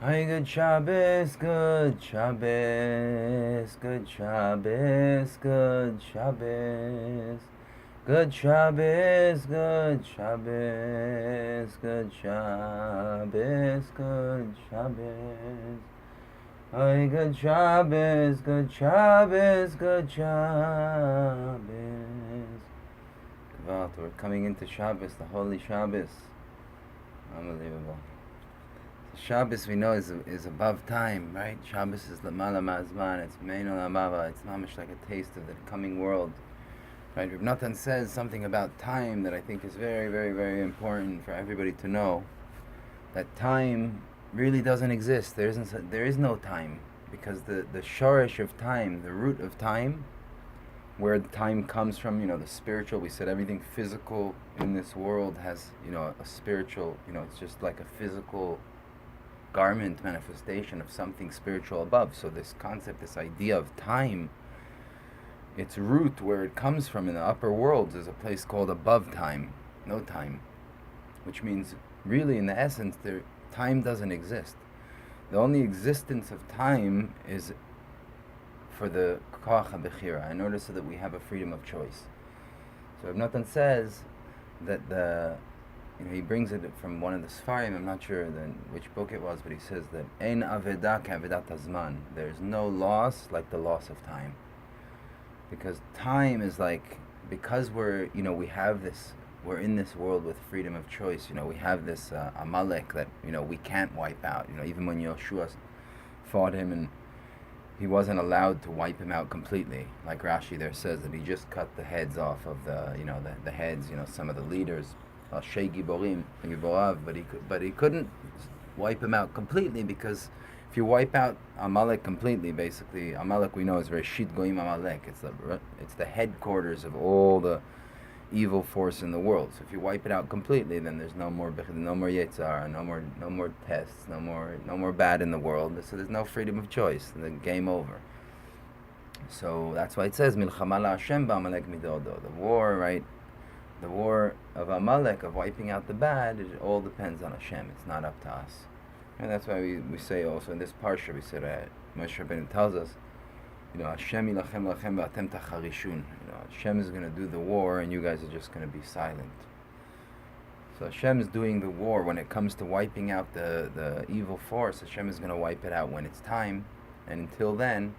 Hey, good Shabbos, good Shabbos, good Shabbos, good Shabbos, good Shabbos, good Shabbos, good Shabbos, good Shabbos. Hey, good Shabbos, good Shabbos, good Shabbos. Gevalt, we're coming into Shabbos, the holy Shabbos. Unbelievable. Shabbos we know is above time, right? Shabbos is Lamala Ma'azman, it's Mein Olamava, it's mamish like a taste of the coming world. Right? Rav Natan says something about time that I think is very, very, very important for everybody to know. That time really doesn't exist. There is no time. Because the shorish of time, the root of time, where time comes from, the spiritual, we said everything physical in this world has, a spiritual, it's just like a physical garment manifestation of something spiritual above. So this concept, this idea of time, its root, where it comes from in the upper worlds, is a place called above time, no time, which means really in the essence time doesn't exist. The only existence of time is for the koach habechira, in order so that we have a freedom of choice. So Rav Natan says that he brings it from one of the Sfarim, I'm not sure which book it was, but he says that Ein aveda k'avedat hazman. There's no loss like the loss of time. Because time is like, because we're in this world with freedom of choice, we have this Amalek that, we can't wipe out. Even when Yoshua fought him and he wasn't allowed to wipe him out completely. Like Rashi there says that he just cut the heads off of the heads, some of the leaders, Shei Giborim, Giborav, but he couldn't wipe him out completely, because if you wipe out Amalek completely, basically Amalek we know is Reshit Goim Amalek. It's the headquarters of all the evil force in the world. So if you wipe it out completely, then there's no more Yetzirah, no more pests, no more bad in the world. So there's no freedom of choice. The game over. So that's why it says Milchama LaHashem ba'Amalek midodo. The war, right? The war of Amalek, of wiping out the bad, it all depends on Hashem. It's not up to us. And that's why we say also in this parsha, we said that Moshe Rabbeinu tells us, Hashem ilachem lachem v'atem tacharishun. Hashem is going to do the war and you guys are just going to be silent. So Hashem is doing the war when it comes to wiping out the evil force. Hashem is going to wipe it out when it's time. And until then,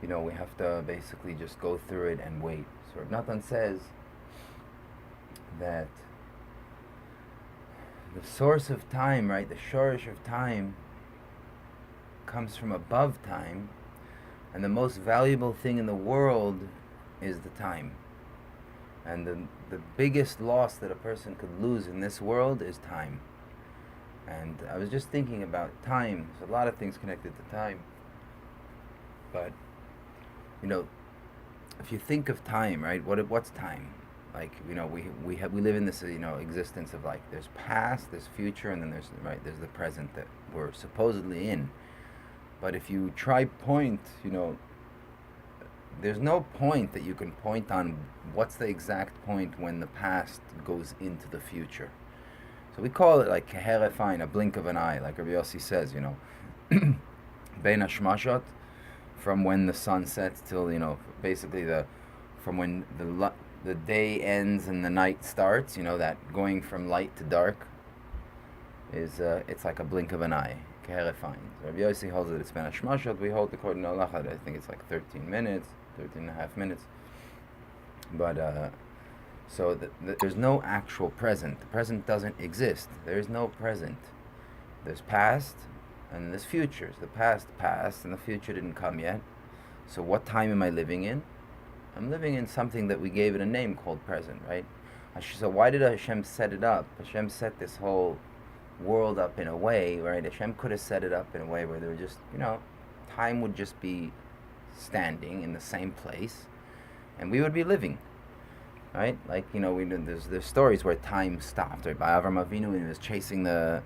we have to basically just go through it and wait. So Rav Natan says that the source of time, right, the shorish of time, comes from above time. And the most valuable thing in the world is the time. And the biggest loss that a person could lose in this world is time. And I was just thinking about time. There's a lot of things connected to time. But, if you think of time, right, what's time? Like, we live in this, existence of, like, there's past, there's future, and then there's the present that we're supposedly in. But if you try point, there's no point that you can point on what's the exact point when the past goes into the future. So we call it like keheref ein, a blink of an eye, like Rabbi Yossi says, bein hashmashot, from when the sun sets till, basically from when the day ends and the night starts, that going from light to dark is, it's like a blink of an eye. Keheref ein. Rabbi Yossi holds that it's ben hashmashot. We hold according to halacha, I think it's like 13 and a half minutes. But so there's no actual present. The present doesn't exist. There is no present. There's past and there's futures. The past passed and the future didn't come yet. So what time am I living in? I'm living in something that we gave it a name called present, right? So why did Hashem set it up? Hashem set this whole world up in a way, right? Hashem could have set it up in a way where there were just, time would just be standing in the same place and we would be living, right? Like, there's stories where time stopped, right? By Avram Avinu, when he was chasing the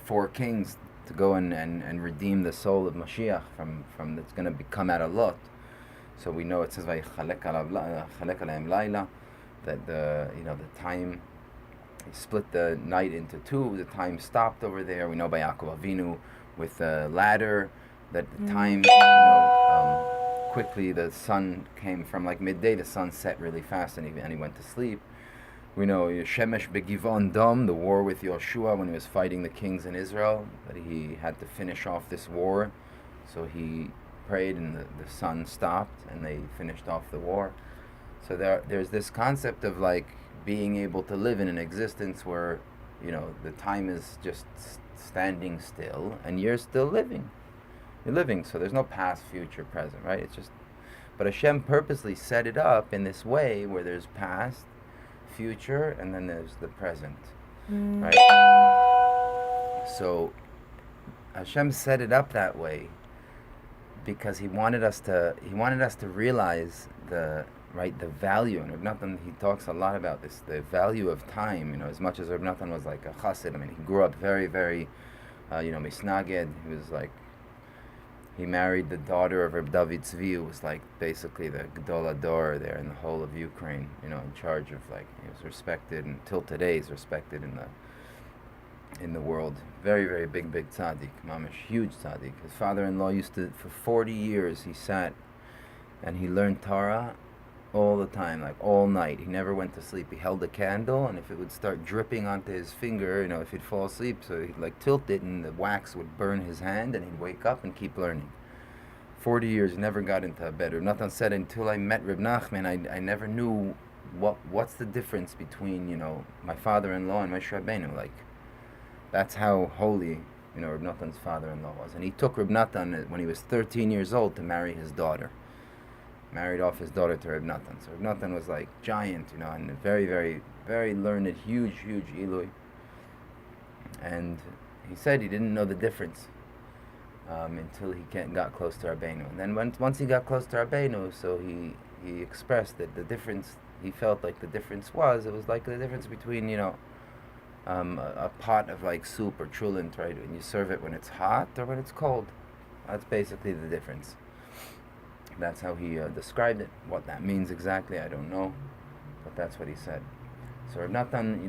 four kings to go and redeem the soul of Mashiach from that's going to come out of Lot. So we know it says that the time He split the night into two. The time stopped over there. We know by Yaakov Avinu with the ladder that the time, quickly the sun came from like midday. The sun set really fast, and he went to sleep. We know Shemesh Begivon Dom, the war with Yoshua when he was fighting the kings in Israel, that he had to finish off this war. So he prayed and the sun stopped and they finished off the war. So there's this concept of like being able to live in an existence where, the time is just standing still and you're still living. You're living, so there's no past, future, present, right? It's just, but Hashem purposely set it up in this way where there's past, future, and then there's the present, right? So Hashem set it up that way because he wanted us to realize the value. And Reb Natan, he talks a lot about this, the value of time. As much as Reb Natan was like a chassid, he grew up very, very, misnaged. He was like, he married the daughter of Reb David Tzvi, who was like basically the Gedol Ador there in the whole of Ukraine, in charge of he was respected, and till today he's respected in the world. Very, very big tzaddik, mamish, huge tzaddik. His father-in-law used to, for 40 years, he sat and he learned Torah all the time, like all night. He never went to sleep. He held a candle, and if it would start dripping onto his finger, if he'd fall asleep, so he'd tilt it and the wax would burn his hand, and he'd wake up and keep learning. 40 years, never got into a bed. Reb Natan said, until I met Reb Nachman, I never knew what's the difference between, my father-in-law and Moshe Rabbeinu. That's how holy, Reb Natan's father-in-law was. And he took Reb Natan when he was 13 years old to marry his daughter. Married off his daughter to Reb Natan. So Reb Natan was giant, and very, very, very learned, huge Ilui. And he said he didn't know the difference until he got close to Rabbeinu. And then once he got close to Rabbeinu, so he expressed that the difference, he felt like the difference was like the difference between, a pot of soup or chulent, right? When you serve it when it's hot or when it's cold. That's basically the difference. That's how he described it. What that means exactly, I don't know, but that's what he said. So Reb Natan,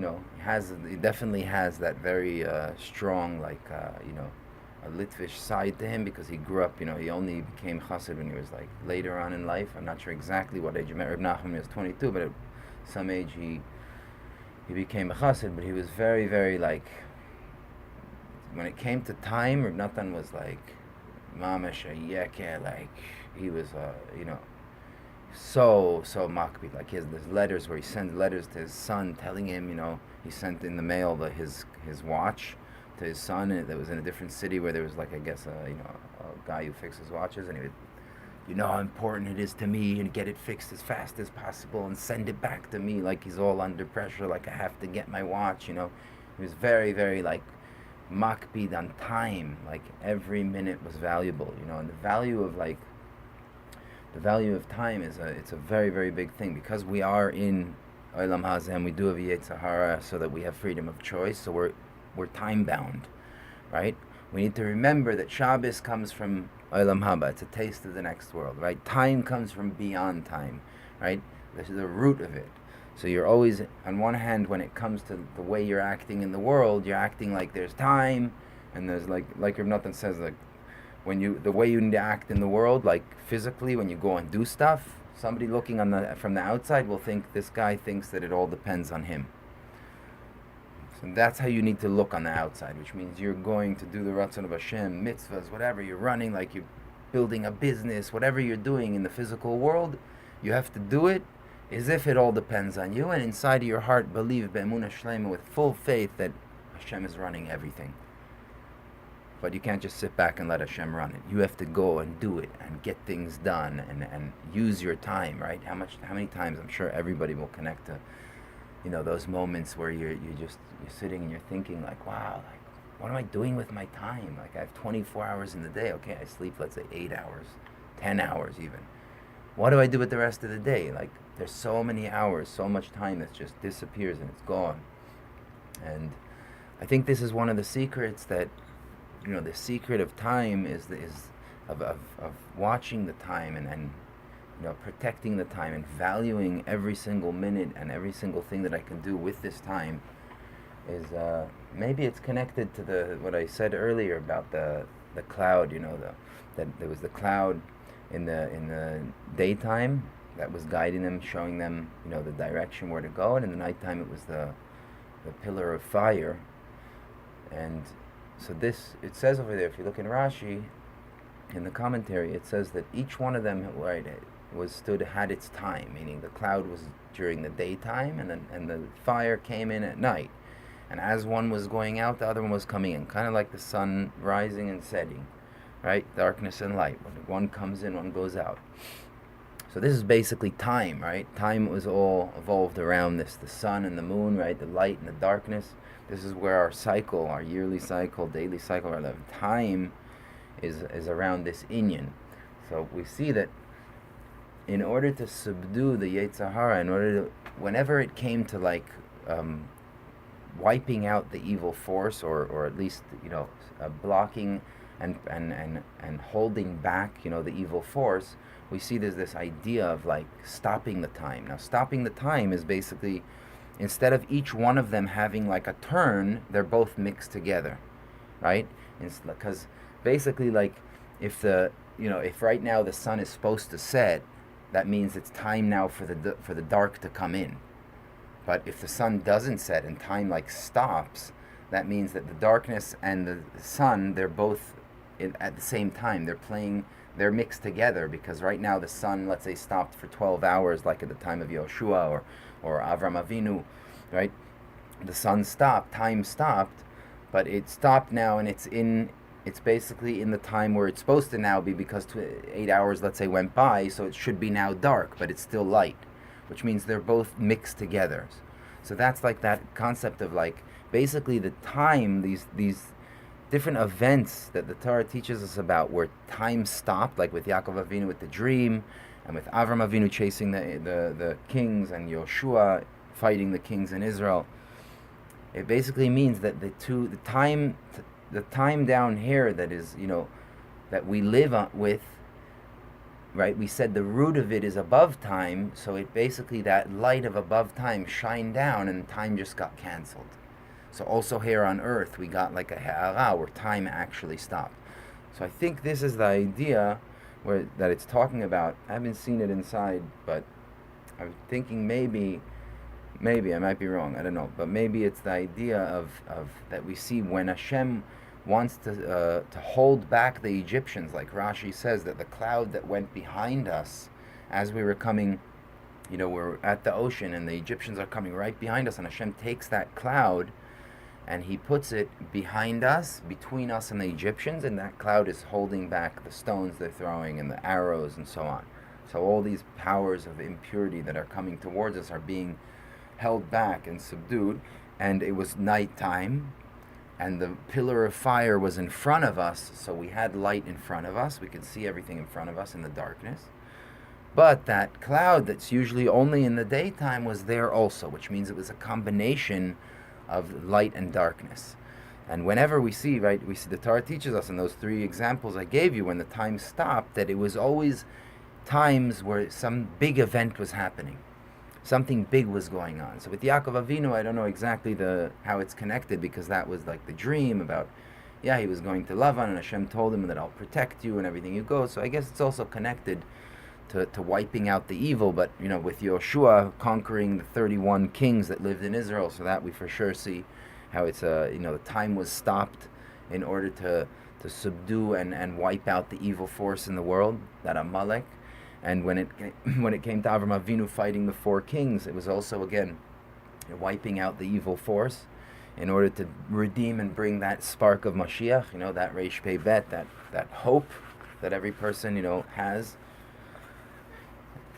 he definitely has that very strong, a Litvish side to him, because he grew up, he only became chassid when he was later on in life. I'm not sure exactly what age he met Reb Nachman when he was 22, but at some age he became a chassid. But he was very, very when it came to time, Reb Natan was mamash a yeke, he was, so makbid. He has these letters where he sends letters to his son telling him, he sent in the mail his watch to his son that was in a different city where there was I guess a guy who fixes watches, and he would, how important it is to me, and get it fixed as fast as possible and send it back to me, he's all under pressure, I have to get my watch. He was very, very makbid on time, every minute was valuable, and the value of time it's a very, very big thing, because we are in Olam Hazeh and we do have Yetzer Hara, so that we have freedom of choice, so we're time bound, right? We need to remember that Shabbos comes from Olam Haba. It's a taste of the next world, right? Time comes from beyond time, right? This is the root of it. So you're always, on one hand, when it comes to the way you're acting in the world, you're acting like there's time, and there's like Reb Natan says, the way you need to act in the world, physically, when you go and do stuff, somebody looking from the outside will think this guy thinks that it all depends on him. So that's how you need to look on the outside, which means you're going to do the Ratzon of Hashem, mitzvahs, whatever. You're running, you're building a business, whatever you're doing in the physical world, you have to do it as if it all depends on you, and inside of your heart believe be'emunah shlema, with full faith, that Hashem is running everything. But you can't just sit back and let Hashem run it. You have to go and do it and get things done and use your time, right? How many times, I'm sure everybody will connect to, those moments where you're sitting and you're thinking wow, what am I doing with my time? I have 24 hours in the day. Okay, I sleep, let's say 8 hours, 10 hours even. What do I do with the rest of the day? There's so many hours, so much time that just disappears and it's gone. And I think this is one of the secrets that, the secret of time is of watching the time and protecting the time and valuing every single minute and every single thing that I can do with this time, is maybe it's connected to the what I said earlier about the cloud. That there was the cloud in the daytime that was guiding them, showing them the direction where to go, and in the nighttime it was the pillar of fire. And so this it says over there. If you look in Rashi, in the commentary, it says that each one of them, right, had its time, meaning the cloud was during the daytime, and the fire came in at night. And as one was going out, the other one was coming in, kind of like the sun rising and setting, right? Darkness and light. When one comes in, one goes out. So this is basically time, right? Time was all evolved around this, the sun and the moon, right? The light and the darkness. This is where our cycle, our yearly cycle, daily cycle, our time is around this inyan. So we see that in order to subdue the Yetzer Hara, whenever it came to wiping out the evil force, or at least blocking and holding back the evil force, we see there's this idea of stopping the time. Now, stopping the time is basically, instead of each one of them having a turn, they're both mixed together, right? Because basically, if if right now the sun is supposed to set, that means it's time now for the dark to come in. But if the sun doesn't set and time stops, that means that the darkness and the sun, they're both at the same time. They're mixed together, because right now the sun, let's say, stopped for 12 hours, like at the time of Yoshua or Avram Avinu, right? The sun stopped, time stopped, but it stopped now, and it's basically in the time where it's supposed to now be, because 8 hours, let's say, went by, so it should be now dark, but it's still light, which means they're both mixed together. So that's that concept of basically the time, these different events that the Torah teaches us about, where time stopped, like with Yaakov Avinu with the dream, and with Avram Avinu chasing the kings, and Yoshua fighting the kings in Israel. It basically means that the time down here that is, that we live with, right? We said the root of it is above time, so it basically, that light of above time shined down, and time just got canceled. So also here on earth, we got a ha'ara, where time actually stopped. So I think this is the idea that it's talking about. I haven't seen it inside, but I'm thinking maybe I might be wrong, I don't know, but maybe it's the idea of that we see when Hashem wants to hold back the Egyptians, like Rashi says, that the cloud that went behind us as we were coming, we're at the ocean, and the Egyptians are coming right behind us, and Hashem takes that cloud and he puts it behind us, between us and the Egyptians, and that cloud is holding back the stones they're throwing and the arrows and so on. So all these powers of impurity that are coming towards us are being held back and subdued. And it was nighttime, and the pillar of fire was in front of us, so we had light in front of us. We could see everything in front of us in the darkness. But that cloud that's usually only in the daytime was there also, which means it was a combination of light and darkness. And whenever we see the Torah teaches us in those three examples I gave you, when the time stopped, that it was always times where some big event was happening. Something big was going on. So with Yaakov Avinu, I don't know exactly how it's connected, because that was the dream about, he was going to Lavan, and Hashem told him that I'll protect you and everything you go. So I guess it's also connected to wiping out the evil, but with Yoshua conquering the 31 kings that lived in Israel, so that we for sure see how it's the time was stopped in order to subdue and wipe out the evil force in the world, that Amalek. And when it came to Avram Avinu fighting the 4 kings, it was also again wiping out the evil force in order to redeem and bring that spark of Mashiach, that Reish Pei Bet, that hope that every person has.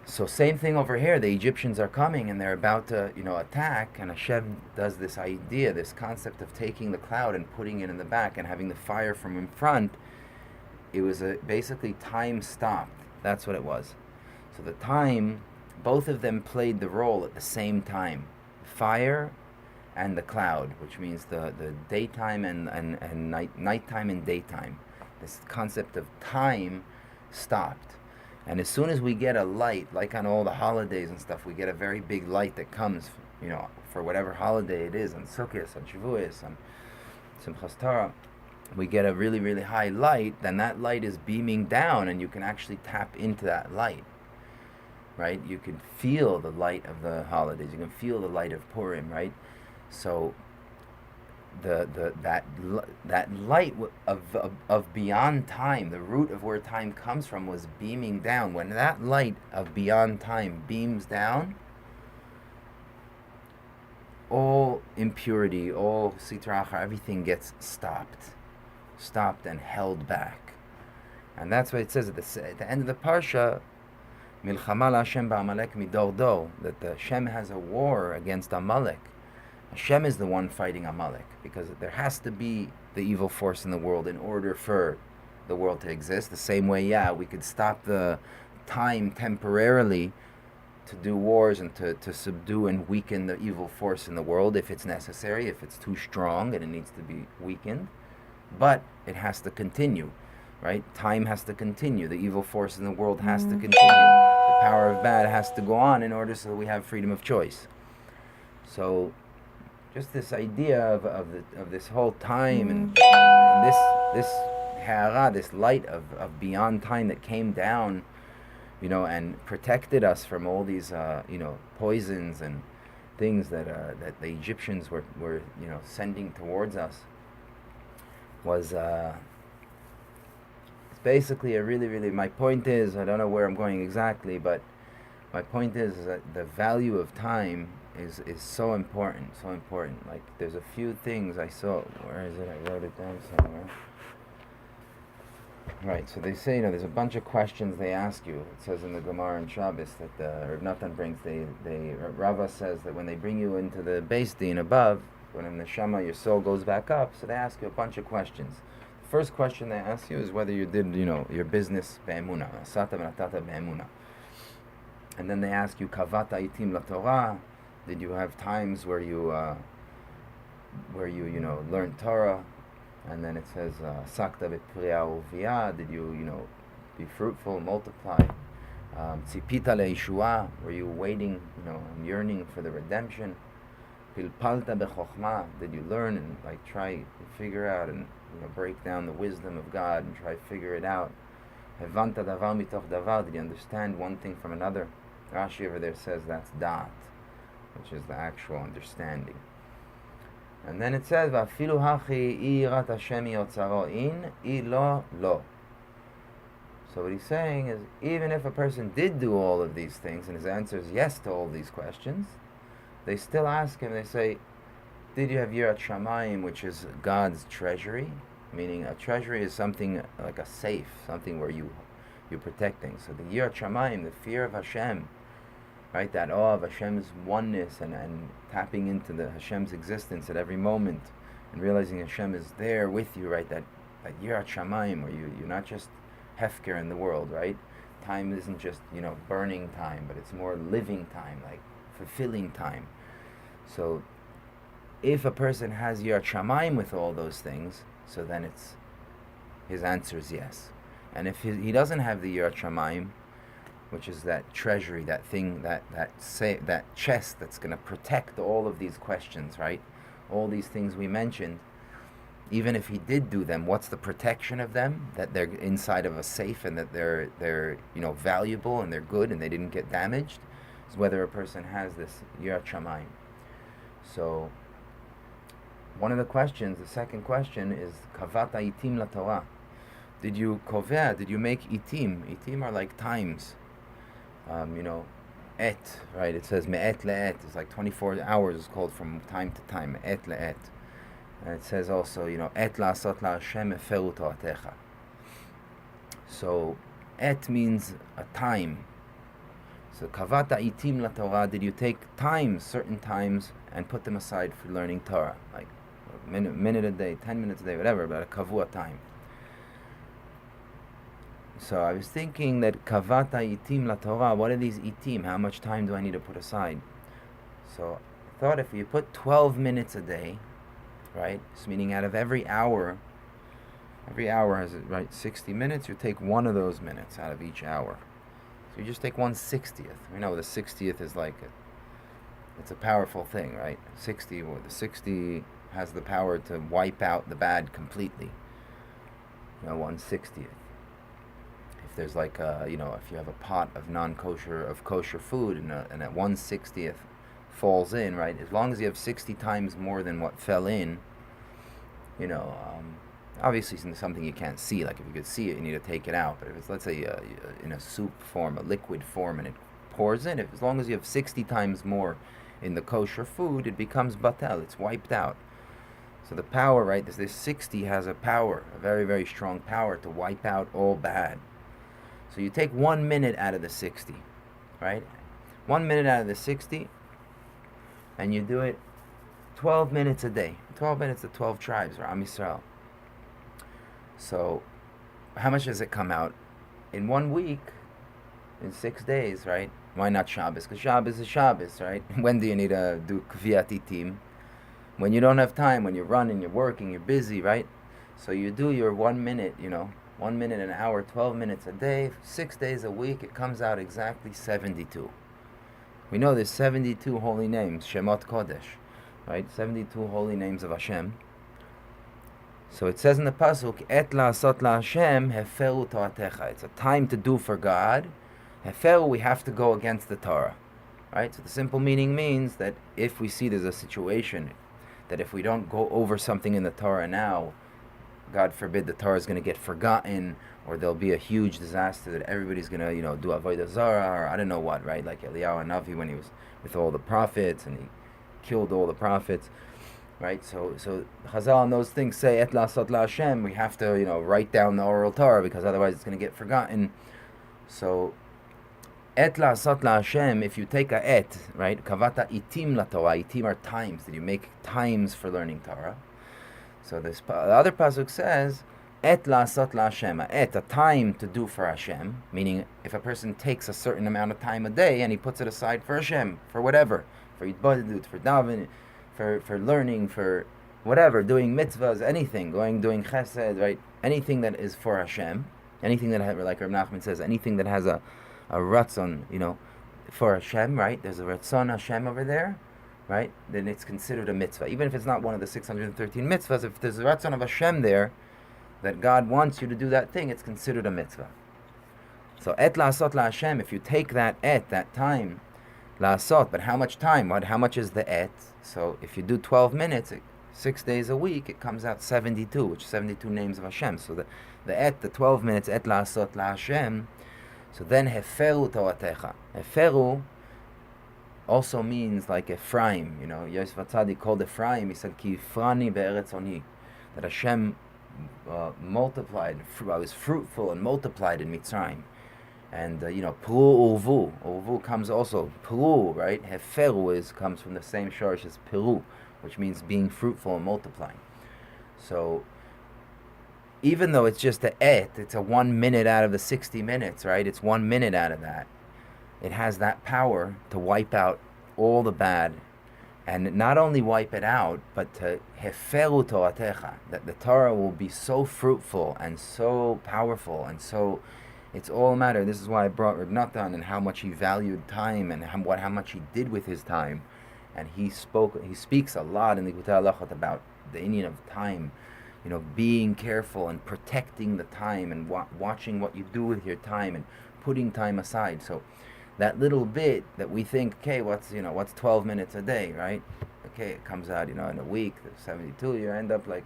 So same thing over here. The Egyptians are coming, and they're about to, attack, and Hashem does this idea, this concept of taking the cloud and putting it in the back and having the fire from in front. It was basically time stopped. That's what it was. So the time, both of them played the role at the same time. Fire and the cloud, which means the daytime and nighttime and daytime. This concept of time stopped. And as soon as we get a light, like on all the holidays and stuff, we get a very big light that comes, for whatever holiday it is, on Sukkot, on Shavuos, on Simchas Torah, we get a really, really high light, then that light is beaming down and you can actually tap into that light, right? You can feel the light of the holidays. You can feel the light of Purim, right? So that light of beyond time, the root of where time comes from, was beaming down. When that light of beyond time beams down, all impurity, all sitra achra, everything gets stopped and held back. And that's what it says at the end of the parsha, Milchama Hashem ba'Amalek midor dor, that the Hashem has a war against Amalek. Hashem is the one fighting Amalek, because there has to be the evil force in the world in order for the world to exist. The same way, we could stop the time temporarily to do wars and to subdue and weaken the evil force in the world if it's necessary, if it's too strong and it needs to be weakened. But it has to continue, right? Time has to continue. The evil force in the world has to continue. The power of bad has to go on in order so that we have freedom of choice. So just this idea of this whole time and this ha'ara, this light of beyond time that came down, and protected us from all these poisons and things that the Egyptians were sending towards us, was it's basically a really, really, my point is, I don't know where I'm going exactly, but my point is that the value of time is so important. Like, there's a few things I saw. Where is it? I wrote it down somewhere. Right, so they say, there's a bunch of questions they ask you. It says in the Gemara and Shabbos that Rav Natan brings, Rava says that when they bring you into the Beis Din above, when in the Shama your soul goes back up, so they ask you a bunch of questions. The first question they ask you is whether you did, your business be'emuna, asata v'natata be'emuna. And then they ask you, kavata itim la Torah, did you have times where you learned Torah? And then it says, sakta b'priya uviyah, did you, be fruitful, multiply? Tzipita le'yeshua, were you waiting, and yearning for the redemption? Pilpalta b'chokhmah, did you learn and try to figure out and break down the wisdom of God and try to figure it out? Hevanta davar mitoch davar, did you understand one thing from another? Rashi over there says that's da'at, which is the actual understanding. And then it says, "Va'afilu hachi irat Hashem yotzaro in ilo lo." So what he's saying is, even if a person did do all of these things, and his answer is yes to all these questions, they still ask him, they say, did you have Yirat Shamayim, which is God's treasury? Meaning a treasury is something like a safe, something where you protect things. So the Yirat Shamayim, the fear of Hashem, right, that awe of Hashem's oneness and tapping into the Hashem's existence at every moment and realizing Hashem is there with you, right, that Yirat Shamayim, where you're not just hefker in the world, right? Time isn't just, burning time, but it's more living time, like fulfilling time. So if a person has Yirat Shamayim with all those things, so then his answer is yes. And if he doesn't have the Yirat Shamayim, which is that treasury, that thing, that chest that's going to protect all of these questions, right? All these things we mentioned, even if he did do them, what's the protection of them? That they're inside of a safe and that they're valuable and they're good and they didn't get damaged. Is whether a person has this Yirat Shamayim. So one of the questions, the second question is kavata itim la Torah. Did you make itim? Itim are like times. Et, right? It says me'et le'et. It's like 24 hours is called from time to time. Et le'et. And it says also, et la'asot la'Hashem eferu toratecha. So, et means a time. So, kavata itim la Torah. Did you take times, certain times, and put them aside for learning Torah? Like a minute a day, 10 minutes a day, whatever, but a kavua time. So I was thinking that kavata itim la Torah, what are these itim? How much time do I need to put aside? So I thought if you put 12 minutes a day, right, so meaning out of every hour has, 60 minutes, you take one of those minutes out of each hour. So you just take 1/60th. We know the 60th is like It's a powerful thing, right? 60, or the 60 has the power to wipe out the bad completely. 1/60th. If there's like if you have a pot of kosher food, and that 1/60th falls in, right? As long as you have 60 times more than what fell in, obviously it's something you can't see. Like if you could see it, you need to take it out. But if it's, let's say, in a soup form, a liquid form, and it pours in, as long as you have 60 times more in the kosher food, it becomes batel. It's wiped out. So the power, right? This 60 has a power, a very, very strong power to wipe out all bad. So you take 1 minute out of the 60, right? 1 minute out of the 60, and you do it 12 minutes a day. 12 minutes to 12 tribes, or Am Yisrael. So how much does it come out? In 1 week, in 6 days, right? Why not Shabbos? Because Shabbos is Shabbos, right? When do you need to do Kviat Itim? When you don't have time, when you're running, you're working, you're busy, right? So you do your 1 minute, 1 minute an hour, 12 minutes a day, 6 days a week, it comes out exactly 72. We know there's 72 holy names, Shemot Kodesh, right? 72 holy names of Hashem. So it says in the Pasuk, Et la'asot la'Hashem, heferu Toratecha. It's a time to do for God. Heferu, we have to go against the Torah, right? So the simple meaning means that if we see there's a situation that if we don't go over something in the Torah now, God forbid, the Torah is going to get forgotten, or there'll be a huge disaster that everybody's going to, do Avodah Zarah, or I don't know what, right? Like Eliyahu Hanavi when he was with all the prophets and he killed all the prophets, right? So Chazal and those things say, Et la'asot la'Hashem, we have to, write down the oral Torah because otherwise it's going to get forgotten. So, Et la'asot la'Hashem, if you take a et, right? Kavata itim la Torah, itim are times, that you make times for learning Torah. So the other pasuk says, Et la'asot la'Hashem, et, a time to do for Hashem, meaning if a person takes a certain amount of time a day and he puts it aside for Hashem, for whatever, for yitbodedut, for daven, for learning, for whatever, doing mitzvahs, anything, doing chesed, right? Anything that is for Hashem, anything that, like Reb Nachman says, anything that has a ratzon, for Hashem, right? There's a ratzon Hashem over there, right? Then it's considered a mitzvah. Even if it's not one of the 613 mitzvahs, if there's a ratzon of Hashem there, that God wants you to do that thing, it's considered a mitzvah. So et la'asot la'Hashem, if you take that time, la'asot, but how much time? How much is the et? So if you do 12 minutes, 6 days a week, it comes out 72, which is 72 names of Hashem. So the 12 minutes, et la'asot la'Hashem, so then heferu Toratecha. Heferu also means like Ephraim, Yosef HaTzadik called Ephraim, he said, Ki Ifrani be'eretz oni, that Hashem multiplied, I was fruitful and multiplied in Mitzrayim. And, Pru Urvu. Urvu comes also, Pru, right? Heferu comes from the same shorish as Peru, which means being fruitful and multiplying. So, even though it's just it's a 1 minute out of the 60 minutes, right? It's 1 minute out of that. It has that power to wipe out all the bad, and not only wipe it out, but to heferu Toratecha, that the Torah will be so fruitful and so powerful, and so it's all a matter. This is why I brought Reb Natan and how much he valued time and how much he did with his time, and he speaks a lot in the Likutei Halachot about the inyan of time, being careful and protecting the time and watching what you do with your time and putting time aside. So that little bit that we think, okay, what's 12 minutes a day, right? Okay, it comes out, in a week, 72, you end up like,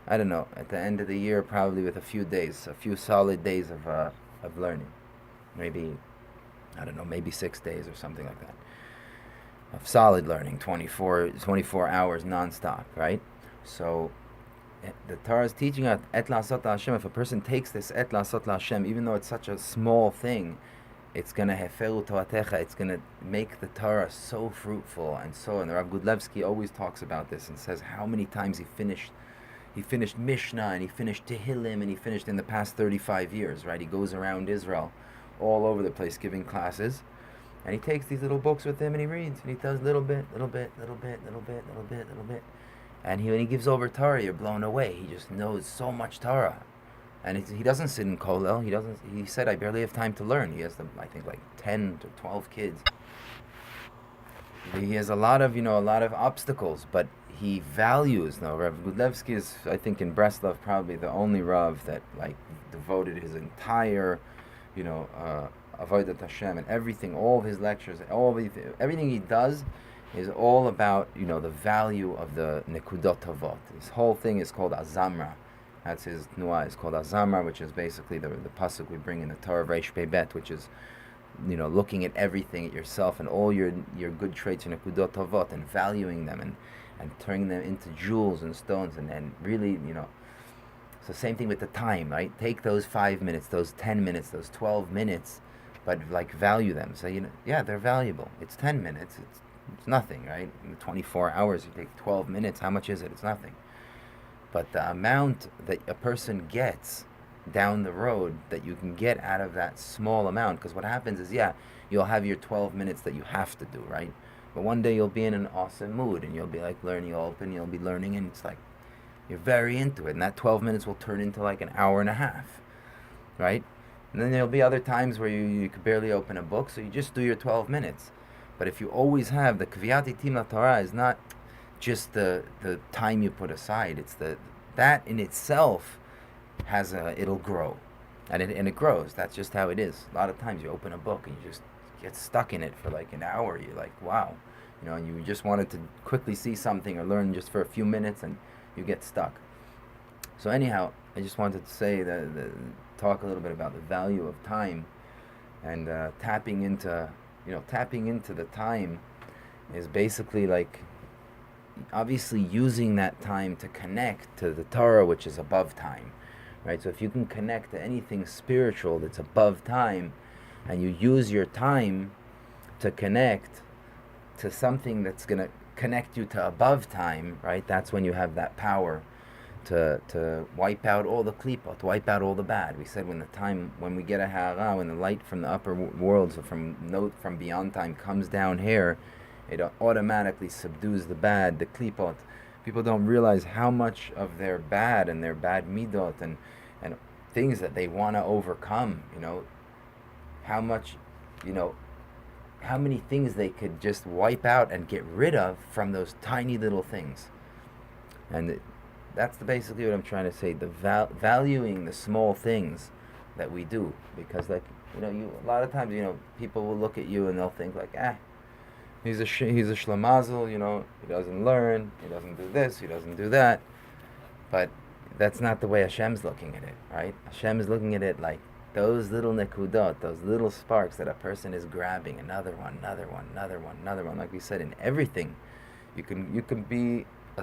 I don't know, at the end of the year, probably with a few solid days of learning. Maybe, I don't know, maybe 6 days or something like that. Of solid learning, 24 hours nonstop, right? So the Torah is teaching us et la'asot la'Hashem. If a person takes this et la'asot la'Hashem, even though it's such a small thing, it's going to heferu Toratecha. It's going to make the Torah so fruitful and the Rav Gudlevsky always talks about this and says how many times he finished Mishnah and he finished Tehillim and he finished in the past 35 years, right? He goes around Israel all over the place giving classes, and he takes these little books with him and he reads and he does little bit. And when he gives over Torah, you're blown away. He just knows so much Torah. And he doesn't sit in kollel. He said, I barely have time to learn. He has, I think, like 10 to 12 kids. he has a lot of, a lot of obstacles, but he values. No, Rav Gudlevsky is, I think, in Breslov probably the only Rav that like devoted his entire, avodat Hashem and everything, all of his lectures, everything he does is all about, the value of the Nekudot Havot. This whole thing is called Azamra. That's his Nuah. It's called Azamra, which is basically the pasuk we bring in the Torah of Reish Pei Bet, which is, looking at everything, at yourself and all your good traits and Nekudot Havot, and valuing them and turning them into jewels and stones, and really, so same thing with the time, right? Take those 5 minutes, those 10 minutes, those 12 minutes, but like value them. So, yeah, they're valuable. It's 10 minutes. It's nothing, right? In 24 hours, you take 12 minutes. How much is it? It's nothing. But the amount that a person gets down the road, that you can get out of that small amount, because what happens is, yeah, you'll have your 12 minutes that you have to do, right? But one day you'll be in an awesome mood, and you'll be like learning, you'll be learning, and it's like you're very into it, and that 12 minutes will turn into like an hour and a half, right? And then there'll be other times where you could barely open a book, so you just do your 12 minutes. But if you always have the Kviyat Itim LaTorah, is not just the time you put aside, it's that in itself has it'll grow, and it grows. That's just how it is. A lot of times you open a book and you just get stuck in it for like an hour. You're like, wow, and you just wanted to quickly see something or learn just for a few minutes, and you get stuck. So anyhow, I just wanted to say talk a little bit about the value of time, and tapping into the time is basically like obviously using that time to connect to the Torah, which is above time, right? So if you can connect to anything spiritual that's above time, and you use your time to connect to something that's going to connect you to above time, right? That's when you have that power to wipe out all the klipot, to wipe out all the bad. We said when we get a hara, when the light from the upper worlds, or from beyond time comes down here, it automatically subdues the bad, the klipot. People don't realize how much of their bad and their bad midot and things that they want to overcome, how much, how many things they could just wipe out and get rid of from those tiny little things. And that's basically what I'm trying to say, valuing the small things that we do. Because like, a lot of times, people will look at you and they'll think like, he's a shlamazel, he doesn't learn, he doesn't do this, he doesn't do that. But that's not the way Hashem's looking at it, right? Hashem is looking at it like those little nekudot, those little sparks that a person is grabbing, another one, another one, another one, another one. Like we said, in everything, you can be a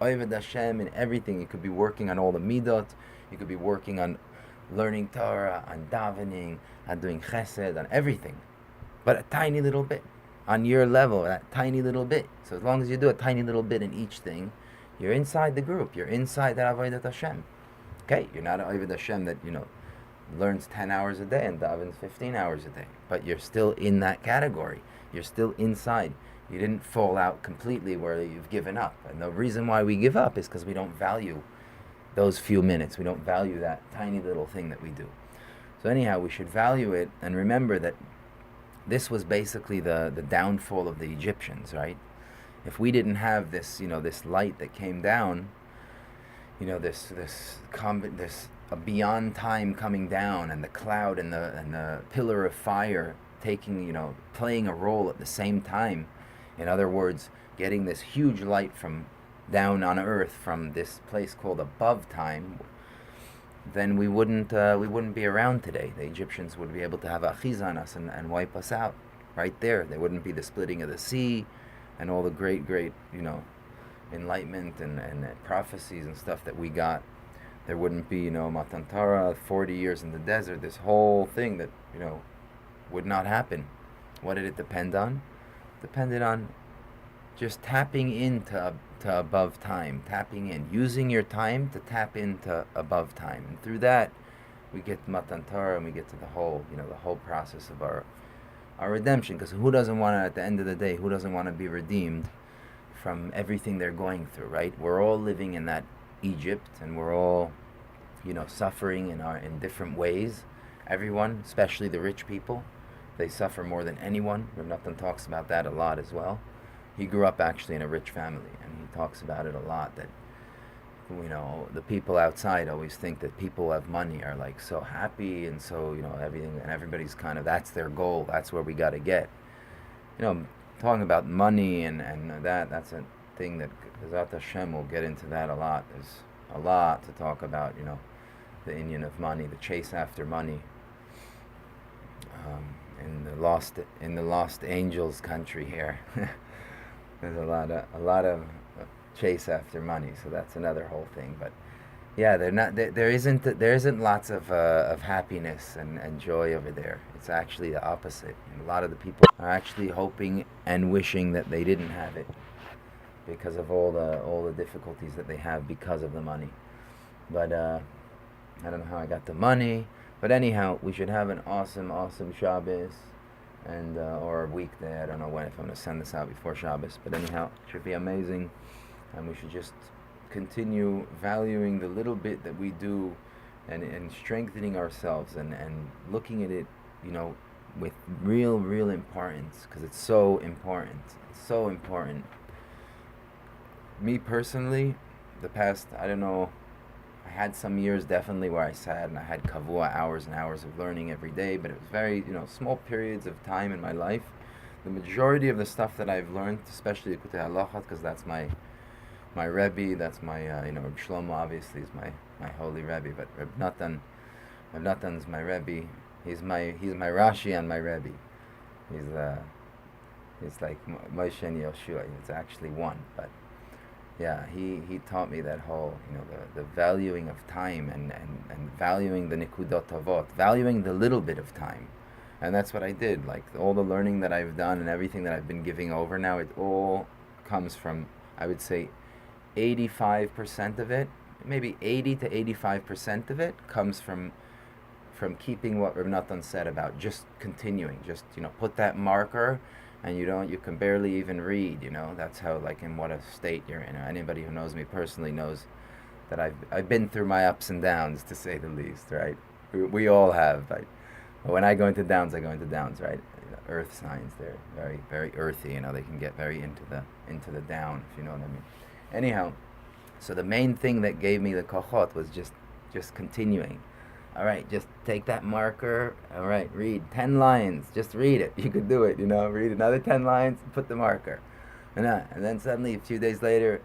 Oved Hashem in everything. You could be working on all the midot, you could be working on learning Torah, on davening, on doing chesed, on everything. But a tiny little bit, on your level, that tiny little bit. So as long as you do a tiny little bit in each thing, you're inside the group. You're inside that Avodat Hashem. Okay, you're not an Avodat Hashem that, learns 10 hours a day and davens 15 hours a day. But you're still in that category. You're still inside. You didn't fall out completely where you've given up. And the reason why we give up is because we don't value those few minutes. We don't value that tiny little thing that we do. So anyhow, we should value it and remember that this was basically the downfall of the Egyptians, right? If we didn't have this, this light that came down, this a beyond time coming down, and the cloud and the pillar of fire taking, playing a role at the same time. In other words, getting this huge light from down on earth from this place called above time, then we wouldn't be around today. The Egyptians would be able to have achiz on us and wipe us out right there. There wouldn't be the splitting of the sea and all the great, enlightenment and prophecies and stuff that we got. There wouldn't be, Matan Torah, 40 years in the desert, this whole thing that, would not happen. What did it depend on? It depended on just tapping into above time, tapping in, using your time to tap into above time. And through that, we get Matan Torah and we get to the whole, the whole process of our redemption. Because who doesn't want to, at the end of the day, who doesn't want to be redeemed from everything they're going through, right? We're all living in that Egypt, and we're all, suffering in different ways. Everyone, especially the rich people, They suffer more than anyone. Reb Natan talks about that a lot as well. He grew up actually in a rich family, and he talks about it a lot, that the people outside always think that people who have money are like so happy and so, everything, and everybody's kind of, that's their goal, that's where we got to get. Talking about money and that's a thing that Bezat Hashem will get into that a lot. There's a lot to talk about, the Indian of money, the chase after money. In the lost angels country here, there's a lot of chase after money. So that's another whole thing. But yeah, there isn't lots of happiness and joy over there. It's actually the opposite. And a lot of the people are actually hoping and wishing that they didn't have it, because of all the difficulties that they have because of the money. But I don't know how I got the money. But anyhow, we should have an awesome Shabbos, and or a weekday. I don't know when, if I'm going to send this out before Shabbos. But anyhow, it should be amazing, and we should just continue valuing the little bit that we do, and strengthening ourselves, and looking at it, with real importance, because it's so important. It's so important. Me personally, the past, I don't know, I had some years definitely where I sat and I had kavua, hours and hours of learning every day, but it was very, small periods of time in my life. The majority of the stuff that I've learned, especially Likutei Halachot, because that's my Rebbe, that's my, Reb Shlomo obviously is my holy Rebbe, but Reb Natan's my Rebbe. He's my Rashi and my Rebbe. He's like Moshe and Yoshua. It's actually one, but yeah, he taught me that whole, the valuing of time, and valuing the nikudot avot, valuing the little bit of time. And that's what I did. Like, all the learning that I've done and everything that I've been giving over now, it all comes from, I would say, 85% of it, maybe 80 to 85% of it comes from keeping what Reb Natan said about just continuing, just, put that marker, and you can barely even read, that's how, like, in what a state you're in. Anybody who knows me personally knows that I've been through my ups and downs, to say the least, right? We all have, right? But when I go into downs, right? Earth signs, they're very, very earthy, they can get very into the down, if you know what I mean. Anyhow, so the main thing that gave me the kochot was just continuing. All right, just take that marker. All right, read 10 lines. Just read it. You could do it, read another 10 lines, put the marker. And then suddenly, a few days later,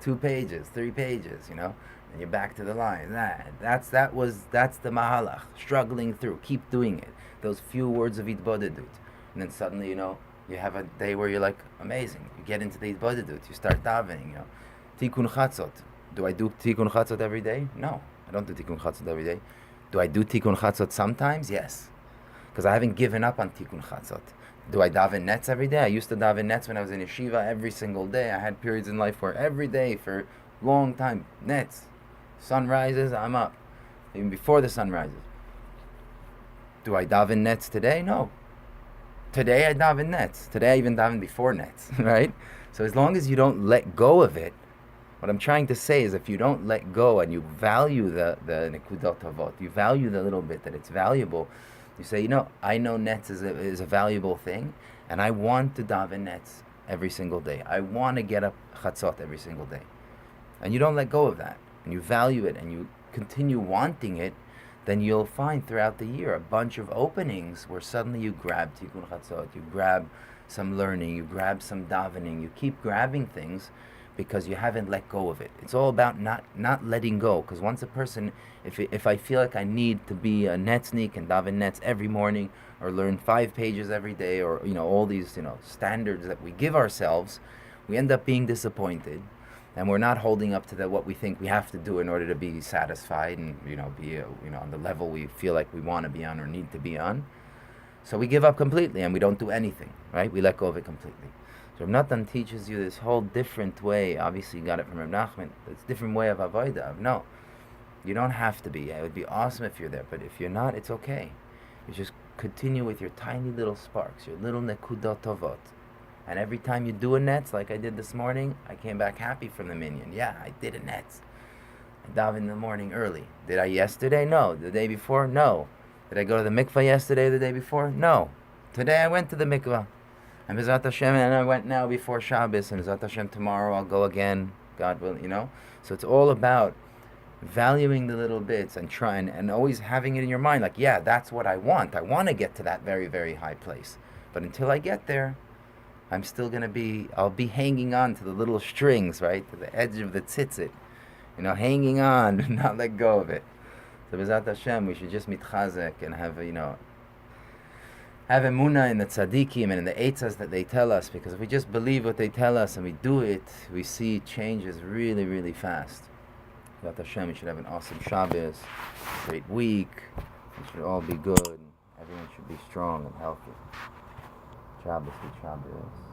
2 pages, 3 pages, and you're back to the line. That's the mahalach, struggling through, keep doing it. Those few words of itbodedut. And then suddenly, you have a day where you're like, amazing. You get into the itbodedut, you start davening, Tikkun chatzot. Do I do Tikkun chatzot every day? No, I don't do Tikkun chatzot every day. Do I do Tikkun Chatzot sometimes? Yes. Because I haven't given up on Tikkun Chatzot. Do I daven nets every day? I used to daven nets when I was in yeshiva every single day. I had periods in life where every day for a long time, nets. Sun rises, I'm up. Even before the sun rises. Do I daven nets today? No. Today I daven nets. Today I even daven before nets, right? So as long as you don't let go of it, what I'm trying to say is, if you don't let go and you value the nekudot avot, you value the little bit that it's valuable, you say, I know nets is a valuable thing, and I want to daven nets every single day. I want to get up chatzot every single day. And you don't let go of that, and you value it, and you continue wanting it, then you'll find throughout the year a bunch of openings where suddenly you grab tikkun chatzot, you grab some learning, you grab some davening, you keep grabbing things, because you haven't let go of it. It's all about not letting go. Because once a person, if I feel like I need to be a netznik and daven nets every morning, or learn 5 pages every day, or all these standards that we give ourselves, we end up being disappointed, and we're not holding up to what we think we have to do in order to be satisfied and be on the level we feel like we want to be on or need to be on. So we give up completely and we don't do anything, right? We let go of it completely. So Reb Natan teaches you this whole different way. Obviously, you got it from Reb Nachman. It's a different way of avodah. No, you don't have to be. It would be awesome if you're there, but if you're not, it's okay. You just continue with your tiny little sparks, your little nekudot tovot. And every time you do a netz, like I did this morning, I came back happy from the minyan. Yeah, I did a netz. I davened in the morning early. Did I yesterday? No. The day before? No. Did I go to the mikvah yesterday or the day before? No. Today I went to the mikvah. And B'ezrat Hashem, and I went now before Shabbos, and B'ezrat Hashem tomorrow I'll go again, God will, So it's all about valuing the little bits and trying, and always having it in your mind, like, yeah, that's what I want. I want to get to that very, very high place. But until I get there, I'm still going to I'll be hanging on to the little strings, right? To the edge of the tzitzit. Hanging on, not let go of it. So B'ezrat Hashem, we should just mitchazek and have, have emunah in the tzaddikim and in the eitzas that they tell us, because if we just believe what they tell us and we do it, we see changes really, really fast. B'ezrat Hashem, we should have an awesome Shabbos, great week, we should all be good, everyone should be strong and healthy. Shabbos, Shabbos.